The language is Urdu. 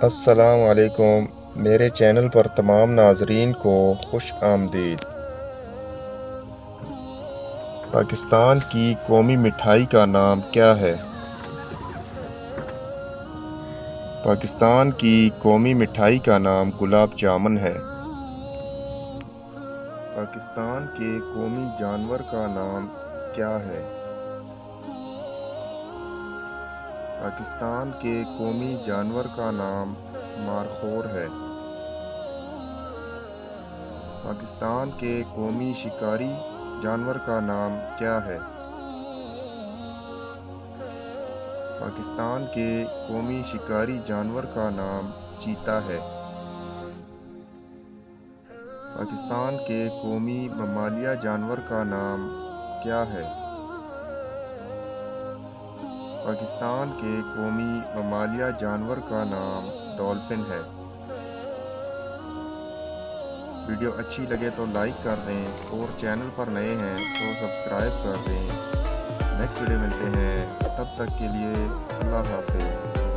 السلام علیکم میرے چینل پر تمام ناظرین کو خوش آمدید۔ پاکستان کی قومی مٹھائی کا نام کیا ہے؟ پاکستان کی قومی مٹھائی کا نام گلاب جامن ہے۔ پاکستان کے قومی جانور کا نام کیا ہے؟ پاکستان کے قومی جانور کا نام مارخور ہے۔ پاکستان کے قومی شکاری جانور کا نام کیا ہے؟ پاکستان کے قومی شکاری جانور کا نام چیتا ہے۔ پاکستان کے قومی ممالیہ جانور کا نام کیا ہے؟ پاکستان کے قومی ممالیہ جانور کا نام ڈولفن ہے۔ ویڈیو اچھی لگے تو لائک کر دیں اور چینل پر نئے ہیں تو سبسکرائب کر دیں۔ نیکسٹ ویڈیو ملتے ہیں، تب تک کے لیے اللہ حافظ۔